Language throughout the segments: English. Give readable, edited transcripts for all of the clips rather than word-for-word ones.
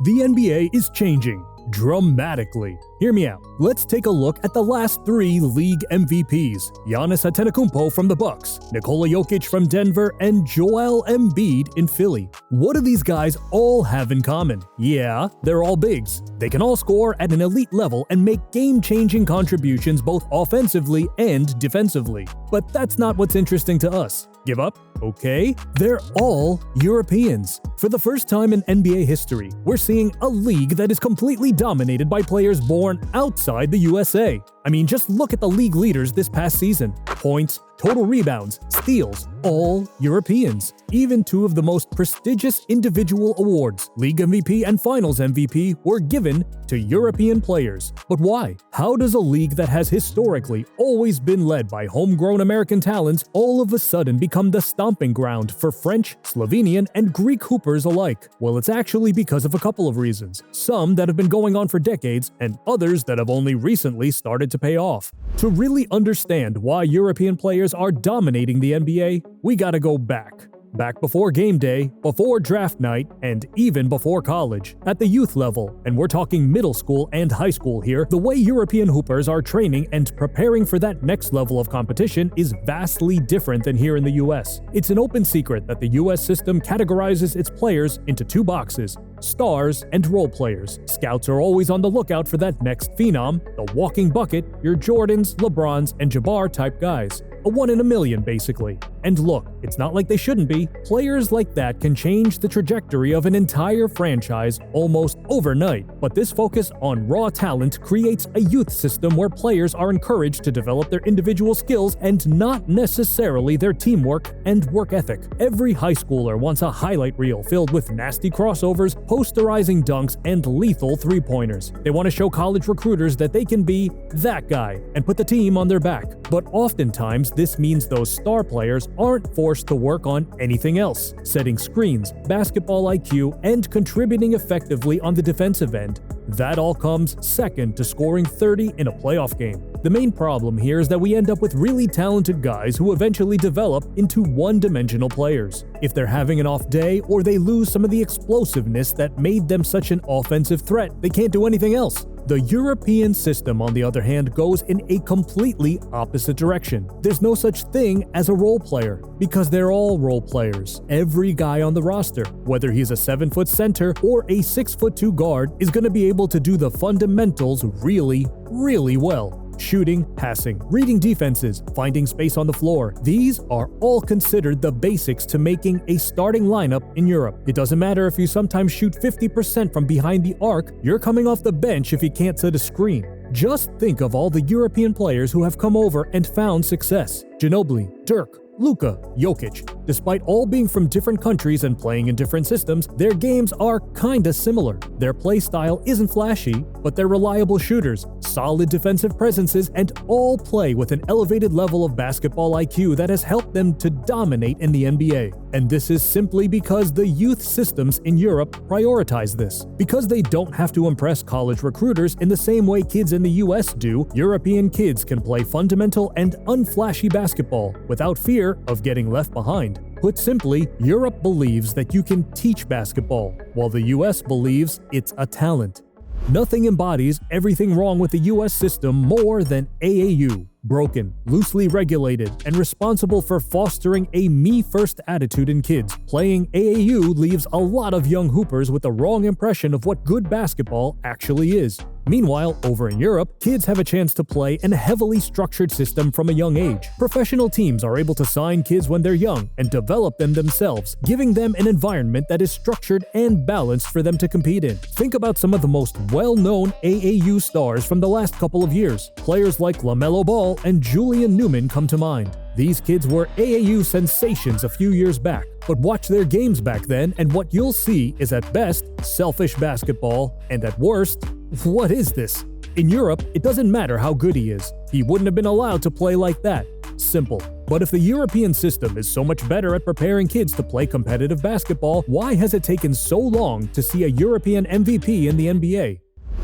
The NBA is changing dramatically. Hear me out. Let's take a look at the last 3 league MVPs. Giannis Antetokounmpo from the Bucks, Nikola Jokic from Denver, and Joel Embiid in Philly. What do these guys all have in common? Yeah, they're all bigs. They can all score at an elite level and make game-changing contributions both offensively and defensively. But that's not what's interesting to us. Give up? Okay. They're all Europeans. For the first time in NBA history, we're seeing a league that is completely dominated by players born outside the USA. I mean, just look at the league leaders this past season. Points, total rebounds, steals, all Europeans. Even 2 of the most prestigious individual awards, League MVP and Finals MVP, were given to European players. But why? How does a league that has historically always been led by homegrown American talents all of a sudden become the stomping ground for French, Slovenian, and Greek hoopers alike? Well, it's actually because of a couple of reasons. Some that have been going on for decades, and others that have only recently started to pay off. To really understand why European players are dominating the NBA, we gotta go back. Back before game day, before draft night, and even before college. At the youth level, and we're talking middle school and high school here, the way European hoopers are training and preparing for that next level of competition is vastly different than here in the US. It's an open secret that the US system categorizes its players into 2 boxes: stars and role players. Scouts are always on the lookout for that next phenom, the walking bucket, your Jordans, LeBrons, and Jabbar type guys. A 1 in a million, basically. And look, it's not like they shouldn't be. Players like that can change the trajectory of an entire franchise almost overnight. But this focus on raw talent creates a youth system where players are encouraged to develop their individual skills and not necessarily their teamwork and work ethic. Every high schooler wants a highlight reel filled with nasty crossovers, posterizing dunks, and lethal three-pointers. They want to show college recruiters that they can be that guy and put the team on their back. But oftentimes, this means those star players aren't forced to work on anything else, setting screens, basketball IQ, and contributing effectively on the defensive end. That all comes second to scoring 30 in a playoff game. The main problem here is that we end up with really talented guys who eventually develop into one-dimensional players. If they're having an off day or they lose some of the explosiveness that made them such an offensive threat, they can't do anything else. The European system, on the other hand, goes in a completely opposite direction. There's no such thing as a role player, because they're all role players. Every guy on the roster, whether he's a 7-foot center or a 6'2" guard, is going to be able to do the fundamentals really, really well. Shooting, passing, reading defenses, finding space on the floor. These are all considered the basics to making a starting lineup in Europe. It doesn't matter if you sometimes shoot 50% from behind the arc, you're coming off the bench if you can't set a screen. Just think of all the European players who have come over and found success. Ginobili, Dirk, Luka, Jokic. Despite all being from different countries and playing in different systems, their games are kinda similar. Their play style isn't flashy, but they're reliable shooters, solid defensive presences, and all play with an elevated level of basketball IQ that has helped them to dominate in the NBA. And this is simply because the youth systems in Europe prioritize this. Because they don't have to impress college recruiters in the same way kids in the US do, European kids can play fundamental and unflashy basketball without fear of getting left behind. Put simply, Europe believes that you can teach basketball, while the US believes it's a talent. Nothing embodies everything wrong with the US system more than AAU. Broken, loosely regulated, and responsible for fostering a me-first attitude in kids. Playing AAU leaves a lot of young hoopers with the wrong impression of what good basketball actually is. Meanwhile, over in Europe, kids have a chance to play in a heavily structured system from a young age. Professional teams are able to sign kids when they're young and develop them themselves, giving them an environment that is structured and balanced for them to compete in. Think about some of the most well-known AAU stars from the last couple of years. Players like LaMelo Ball and Julian Newman come to mind. These kids were AAU sensations a few years back, but watch their games back then and what you'll see is at best selfish basketball, and at worst, what is this? In Europe, it doesn't matter how good he is. He wouldn't have been allowed to play like that. Simple. But if the European system is so much better at preparing kids to play competitive basketball, why has it taken so long to see a European MVP in the NBA?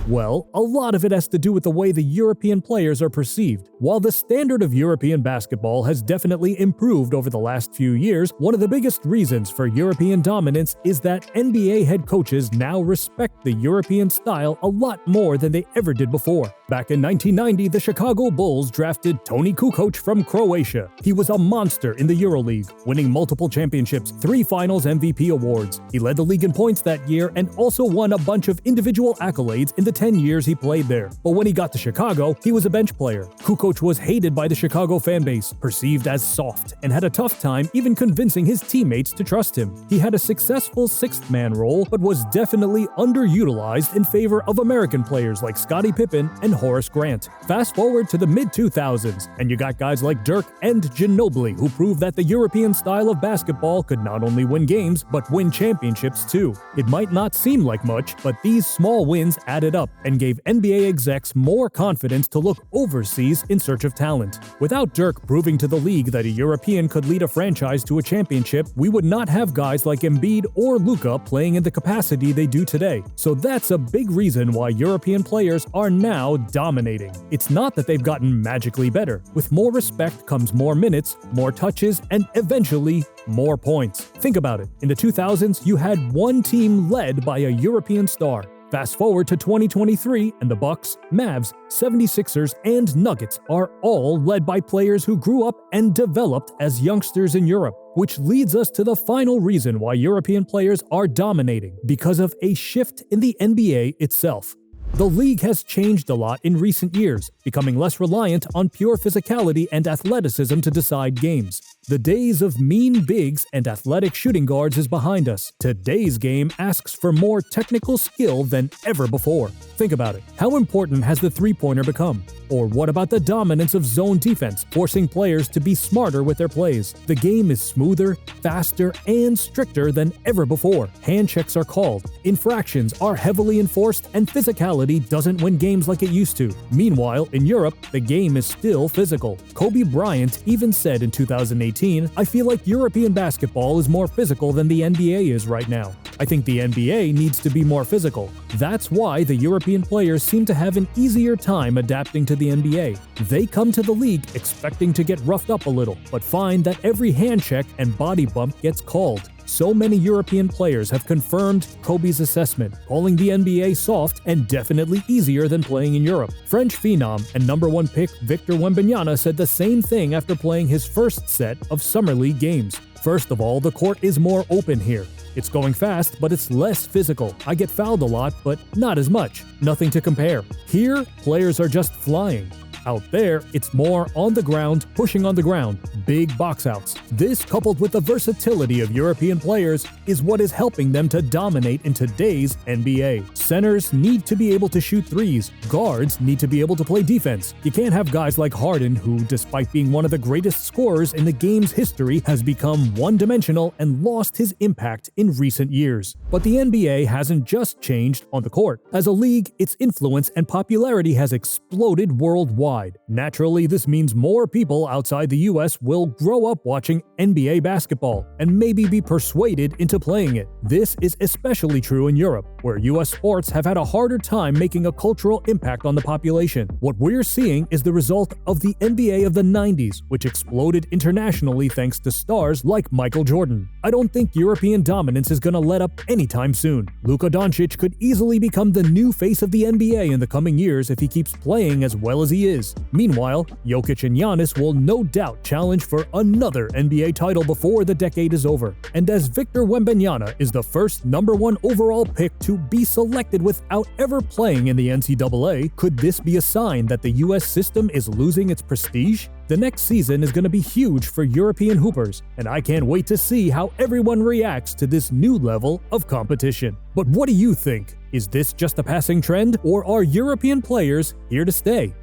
Well, a lot of it has to do with the way the European players are perceived. While the standard of European basketball has definitely improved over the last few years, one of the biggest reasons for European dominance is that NBA head coaches now respect the European style a lot more than they ever did before. Back in 1990, the Chicago Bulls drafted Toni Kukoc from Croatia. He was a monster in the EuroLeague, winning multiple championships, 3 Finals MVP awards. He led the league in points that year and also won a bunch of individual accolades in the 10 years he played there. But when he got to Chicago, he was a bench player. Kukoc was hated by the Chicago fan base, perceived as soft, and had a tough time even convincing his teammates to trust him. He had a successful sixth-man role, but was definitely underutilized in favor of American players like Scottie Pippen and Horace Grant. Fast forward to the mid-2000s, and you got guys like Dirk and Ginobili who proved that the European style of basketball could not only win games, but win championships too. It might not seem like much, but these small wins added up and gave NBA execs more confidence to look overseas in search of talent. Without Dirk proving to the league that a European could lead a franchise to a championship, we would not have guys like Embiid or Luka playing in the capacity they do today. So that's a big reason why European players are now dominating. It's not that they've gotten magically better. With more respect comes more minutes, more touches, and eventually more points. Think about it. In the 2000s, you had one team led by a European star. Fast forward to 2023, and the Bucks, Mavs, 76ers, and Nuggets are all led by players who grew up and developed as youngsters in Europe. Which leads us to the final reason why European players are dominating, because of a shift in the NBA itself. The league has changed a lot in recent years, becoming less reliant on pure physicality and athleticism to decide games. The days of mean bigs and athletic shooting guards is behind us. Today's game asks for more technical skill than ever before. Think about it. How important has the three-pointer become? Or what about the dominance of zone defense, forcing players to be smarter with their plays? The game is smoother, faster, and stricter than ever before. Hand checks are called, infractions are heavily enforced, and physicality doesn't win games like it used to. Meanwhile, in Europe, the game is still physical. Kobe Bryant even said in 2018, "I feel like European basketball is more physical than the NBA is right now. I think the NBA needs to be more physical." That's why the European players seem to have an easier time adapting to the NBA. They come to the league expecting to get roughed up a little, but find that every hand check and body bump gets called. So many European players have confirmed Kobe's assessment, calling the NBA soft and definitely easier than playing in Europe. French phenom and #1 pick Victor Wembanyama said the same thing after playing his first set of Summer League games. First of all, the court is more open here. It's going fast, but it's less physical. I get fouled a lot, but not as much. Nothing to compare. Here, players are just flying. Out there, it's more on the ground, pushing on the ground, big box outs. This, coupled with the versatility of European players, is what is helping them to dominate in today's NBA. Centers need to be able to shoot threes. Guards need to be able to play defense. You can't have guys like Harden who, despite being one of the greatest scorers in the game's history, has become one-dimensional and lost his impact in recent years. But the NBA hasn't just changed on the court. As a league, its influence and popularity has exploded worldwide. Naturally, this means more people outside the US will grow up watching NBA basketball and maybe be persuaded into playing it. This is especially true in Europe, where US sports have had a harder time making a cultural impact on the population. What we're seeing is the result of the NBA of the 90s, which exploded internationally thanks to stars like Michael Jordan. I don't think European dominance is gonna let up anytime soon. Luka Doncic could easily become the new face of the NBA in the coming years if he keeps playing as well as he is. Meanwhile, Jokic and Giannis will no doubt challenge for another NBA title before the decade is over. And as Victor Wembanyama is the first #1 overall pick to be selected without ever playing in the NCAA, could this be a sign that the US system is losing its prestige? The next season is going to be huge for European hoopers, and I can't wait to see how everyone reacts to this new level of competition. But what do you think? Is this just a passing trend, or are European players here to stay?